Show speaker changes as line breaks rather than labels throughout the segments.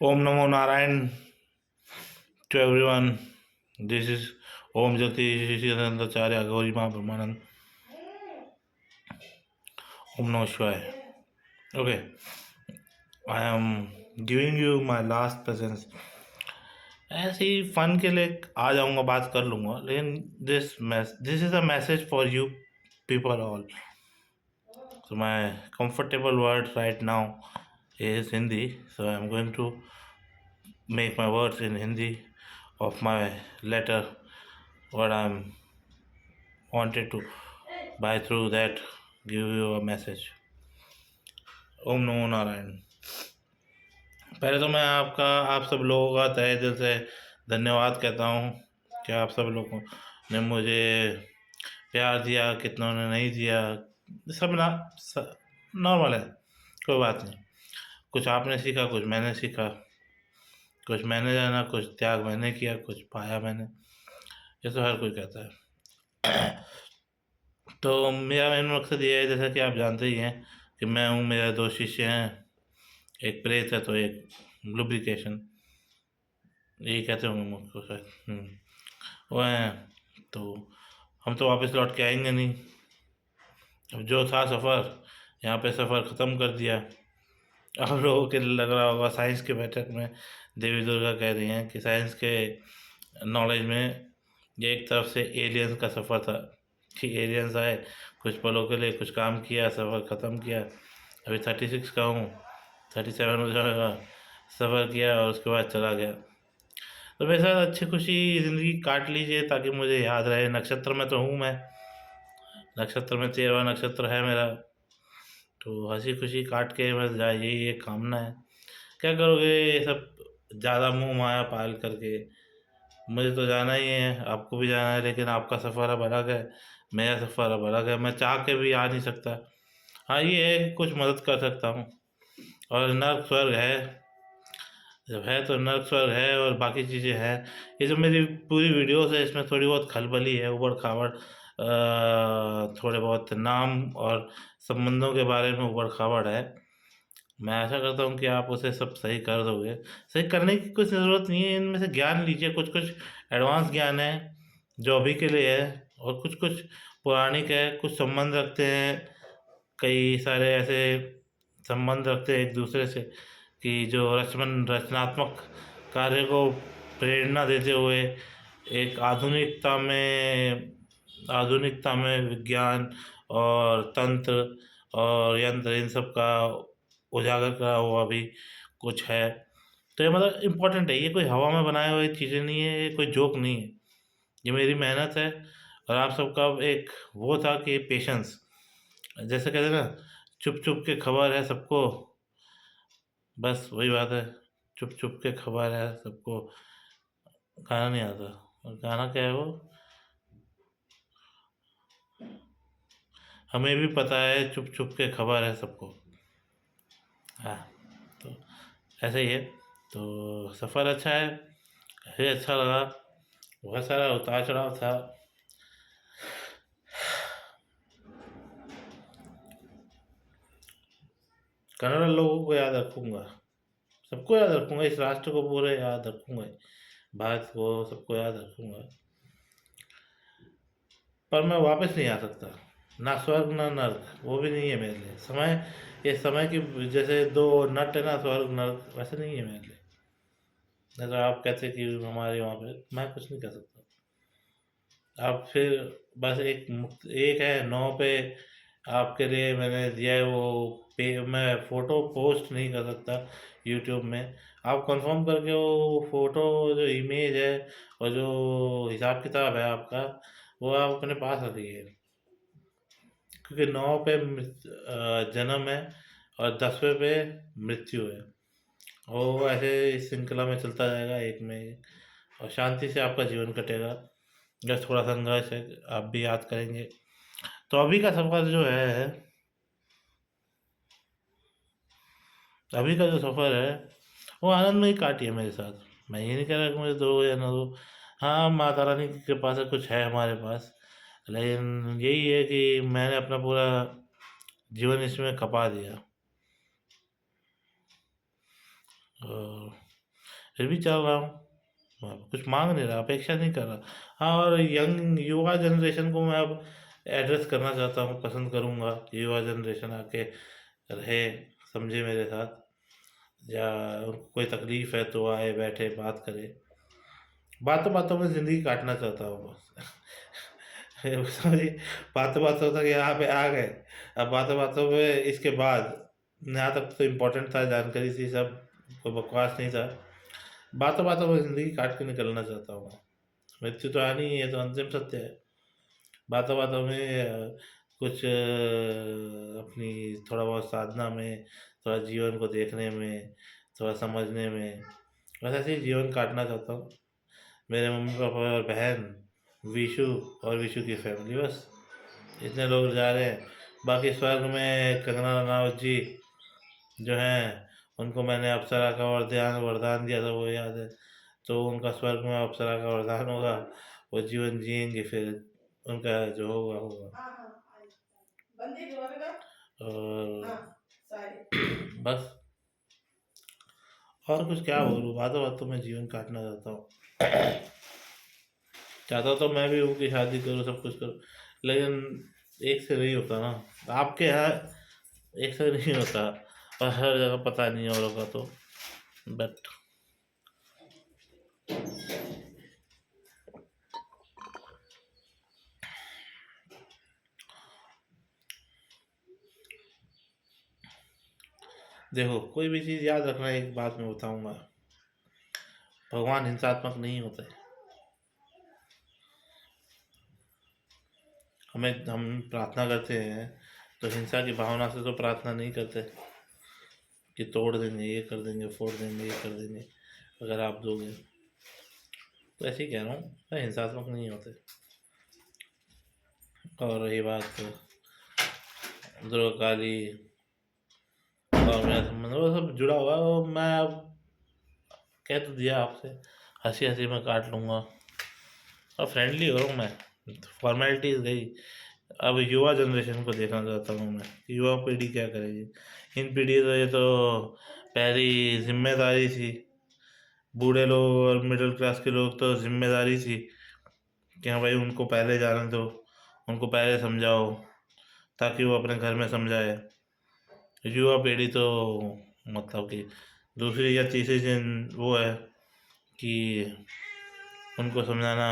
Om Namo Narayan to everyone. This is Om Jati Shishanandacharya Gauri Brahmanand. Om Namo Shivaya. Okay, I am giving you my last presence. ऐसे ही fun के लिए आ जाऊंगा, बात कर लूंगा, लेकिन this is a message for you people all. So my comfortable word right now is Hindi. So I'm going to make my words in Hindi of my letter, what I'm wanted to by through that give you a message. ओम नमो नारायण. पहले तो मैं आप सब लोगों का तहे दिल से धन्यवाद कहता हूँ कि आप सब लोगों ने मुझे प्यार दिया, कितनों ने नहीं दिया. सब नॉर्मल है, कोई बात नहीं. कुछ आपने सीखा, कुछ मैंने सीखा, कुछ मैंने जाना, कुछ त्याग मैंने किया, कुछ पाया मैंने. ये तो हर कोई कहता है. तो मेरा मेन मकसद ये है, जैसा कि आप जानते ही हैं कि मैं हूँ, मेरे दो शिष्य हैं, एक प्रेत है तो एक लुब्रिकेशन, यही कहते होंगे मुझको शायद. वो हैं. तो हम तो वापस लौट के आएंगे नहीं. अब जो था सफ़र, यहाँ पे सफ़र ख़त्म कर दिया. आप लोगों के लग रहा होगा साइंस की बैठक में देवी दुर्गा कह रही हैं कि साइंस के नॉलेज में ये एक तरफ से एलियंस का सफ़र था कि एलियंस आए, कुछ पलों के लिए कुछ काम किया, सफ़र ख़त्म किया. अभी 36 का हूँ, 37 हो जाएगा. सफ़र किया और उसके बाद चला गया. तो मेरे साथ अच्छी खुशी ज़िंदगी काट लीजिए ताकि मुझे याद रहे. नक्षत्र में तो हूँ मैं, नक्षत्र में 13वां नक्षत्र है मेरा. तो हंसी खुशी काट के बस जाए, यही एक कामना है. क्या करोगे ये सब ज़्यादा मुँह माया पाल करके. मुझे तो जाना ही है, आपको भी जाना है, लेकिन आपका सफ़र अब अलग है, मेरा सफ़र अब अलग है. मैं चाह के भी आ नहीं सकता. हाँ, ये है कि कुछ मदद कर सकता हूँ. और नर्क स्वर्ग है, जब है तो नर्क स्वर्ग है और बाकी चीज़ें हैं. ये जो मेरी पूरी वीडियोस है, इसमें थोड़ी बहुत खलबली है, उबड़ खाबड़, थोड़े बहुत नाम और संबंधों के बारे में उबड़ खाबड़ है. मैं आशा करता हूँ कि आप उसे सब सही कर दोगे. सही करने की कुछ ज़रूरत नहीं है, इनमें से ज्ञान लीजिए. कुछ कुछ एडवांस ज्ञान है जो अभी के लिए है, और कुछ कुछ पौराणिक है. कुछ संबंध रखते हैं, कई सारे ऐसे संबंध रखते हैं एक दूसरे से कि जो रचनात्मक कार्य को प्रेरणा देते हुए एक आधुनिकता में विज्ञान और तंत्र और यंत्र, इन सब का उजागर करा हुआ भी कुछ है. तो ये मतलब इम्पोर्टेंट है. ये कोई हवा में बनाए हुए चीज़ें नहीं है, ये कोई जोक नहीं है. ये मेरी मेहनत है. और आप सबका एक वो था कि पेशेंस, जैसे कहते हैं ना, चुप चुप के खबर है सबको. बस वही बात है, चुप चुप के खबर है सबको. गाना नहीं आता. और गाना क्या है वो, हमें भी पता है चुप चुप के खबर है सबको. हाँ, तो ऐसे ही है. तो सफ़र अच्छा है, काफ़ी अच्छा लगा. बहुत सारा उतार चढ़ाव था. कन्नड़ लोगों को याद रखूँगा, सबको याद रखूँगा, इस राष्ट्र को पूरे याद रखूँगा, भारत को सबको याद रखूँगा. पर मैं वापस नहीं आ सकता. ना स्वर्ग ना नर्क, वो भी नहीं है मेरे लिए. ये समय की जैसे दो नट है ना, स्वर्ग नर्क, वैसे नहीं है मेरे लिए. जैसा आप कहते कि हमारे वहाँ पे, मैं कुछ नहीं कर सकता. आप फिर बस एक है 9 पे आपके लिए मैंने दिया है वो पे. मैं फ़ोटो पोस्ट नहीं कर सकता यूट्यूब में. आप कंफर्म करके वो फ़ोटो, जो इमेज है और जो हिसाब किताब है आपका, वो आप अपने पास रखिए. क्योंकि 9 पे जन्म है और 10वें पे मृत्यु है. वो ऐसे इस श्रृंखला में चलता जाएगा, एक में एक, और शांति से आपका जीवन कटेगा. बस थोड़ा संघर्ष है, आप भी याद करेंगे. तो अभी का सफ़र जो है, अभी का जो सफ़र है, वो आनंद में ही काटिए मेरे साथ. मैं ये नहीं कह रहा कि मुझे दो या ना दो. हाँ, माता रानी की कृपा से कुछ है हमारे पास, लेकिन यही है कि मैंने अपना पूरा जीवन इसमें खपा दिया. और फिर भी चल रहा हूँ। मैं कुछ मांग नहीं रहा, अपेक्षा नहीं कर रहा। हाँ, और यंग युवा जनरेशन को मैं अब एड्रेस करना चाहता हूँ, पसंद करूँगा युवा जनरेशन आके रहे, समझे मेरे साथ, या उनको कोई तकलीफ है तो आए बैठे बात करे। बातों बातों में ज़िंदगी काटना चाहता हूँ बस। समझिए, बातों बातों तक यहाँ पे आ गए। अब बातों बातों में इसके बाद, यहाँ तक तो इम्पोर्टेंट था, जानकारी थी सब, कोई बकवास नहीं था। बातों बातों में ज़िंदगी काट के निकलना चाहता हूँ मैं। मृत्यु तो आनी ही है, तो अंतिम सत्य है। बातों बातों में कुछ अपनी थोड़ा बहुत साधना में, थोड़ा जीवन को देखने में, थोड़ा समझने में, बस ऐसे ही जीवन काटना चाहता हूँ। मेरे मम्मी पापा और बहन, विशु और विशु की फैमिली, बस इतने लोग जा रहे हैं। बाकी स्वर्ग में कंगना रनावत जी जो हैं, उनको मैंने अप्सरा का वरदान वरदान दिया था, वो याद है। तो उनका स्वर्ग में अप्सरा का वरदान होगा, वो जीवन जिएंगे, फिर उनका जो होगा होगा। और बस, और कुछ क्या बोलूँ, बातों बातों में जीवन काटना चाहता हूँ। चाहता तो मैं भी हूँ कि शादी करूँ, सब कुछ करूँ, लेकिन एक से नहीं होता ना। आपके यहाँ एक से नहीं होता, और हर जगह पता नहीं और होगा तो, बट देखो, कोई भी चीज़ याद रखना, एक बात मैं बताऊंगा, भगवान हिंसात्मक नहीं होते। हम प्रार्थना करते हैं तो हिंसा की भावना से तो प्रार्थना नहीं करते कि तोड़ देंगे, ये कर देंगे, फोड़ देंगे, ये कर देंगे अगर आप दोगे। तो ऐसे ही कह रहा हूँ, हिंसात्मक नहीं होते। और रही बात दुर्गा काली और मेरा संबंध, वो सब जुड़ा हुआ है, वो मैं अब कह तो दिया आपसे, हंसी हंसी में काट लूँगा और फ्रेंडली हो रहा हूँ मैं, फॉर्मेलिटीज गई। अब युवा जनरेशन को देखना चाहता हूँ मैं, युवा पीढ़ी क्या करेगी। इन पीढ़ी तो ये तो पहली जिम्मेदारी थी, बूढ़े लोग और मिडिल क्लास के लोग तो जिम्मेदारी थी कि हाँ भाई, उनको पहले जाने दो, उनको पहले समझाओ, ताकि वो अपने घर में समझाए। युवा पीढ़ी तो मतलब कि दूसरी या तीसरी दिन वो है कि उनको समझाना,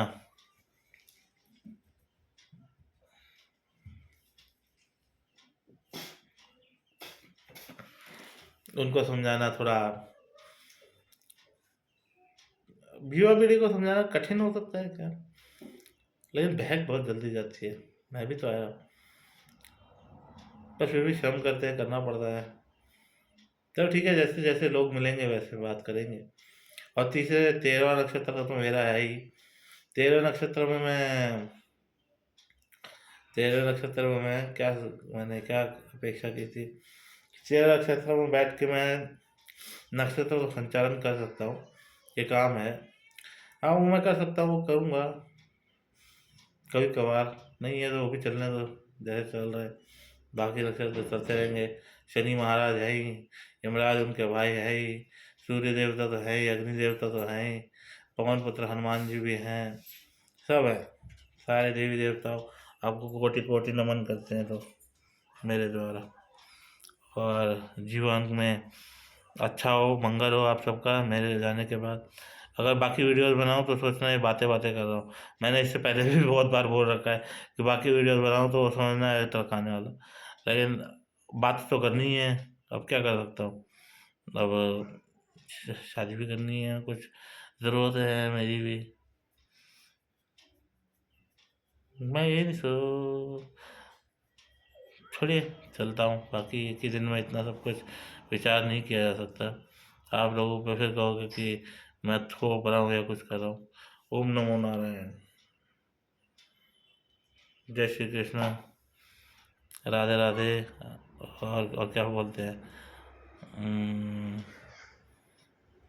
उनको समझाना थोड़ा, युवा पीढ़ी को समझाना कठिन हो सकता है क्या, लेकिन बहक बहुत जल्दी जाती है। मैं भी तो आया, पर फिर भी श्रम करते हैं, करना पड़ता है। चलो ठीक है, जैसे जैसे लोग मिलेंगे वैसे बात करेंगे। और तीसरे 13वां नक्षत्र तो मेरा है ही। 13वें नक्षत्र में मैं 13वें नक्षत्र में मैंने क्या अपेक्षा की थी, 13वें नक्षत्र में बैठ के मैं नक्षत्र को संचालन कर सकता हूँ, ये काम है। हाँ, वो मैं कर सकता हूँ, वो करूँगा कभी कभार। नहीं है तो वो भी चलने दो, जैसे चल रहा है। बाकी नक्षत्र तो चलते रहेंगे। शनि महाराज है ही, यमराज उनके भाई है ही, सूर्य देवता तो है ही, अग्नि देवता तो है ही, पवन पुत्र हनुमान जी भी हैं, सब है। सारे देवी देवताओं आपको कोटि कोटि नमन करते हैं तो मेरे द्वारा। और जीवन में अच्छा हो, मंगल हो आप सबका मेरे जाने के बाद। अगर बाकी वीडियोस बनाऊं तो सोचना ये बातें बातें कर रहा हूँ। मैंने इससे पहले भी बहुत बार बोल रखा है कि बाकी वीडियोस बनाऊं तो वो समझना है टरकाने वाला, लेकिन बात तो करनी है, अब क्या कर सकता हूँ। अब शादी भी करनी है, कुछ ज़रूरत है मेरी भी। मैं ये नहीं सो छोड़िए, चलता हूँ। बाकी एक ही दिन में इतना सब कुछ विचार नहीं किया जा सकता। आप लोगों को फिर कहोगे कि मैं थोप रहा हूँ या कुछ कर रहा हूँ। ओम नमो नारायण। जय श्री कृष्ण, राधे राधे। और क्या बोलते हैं,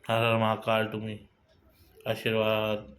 हर हर महाकाल टू मी, आशीर्वाद।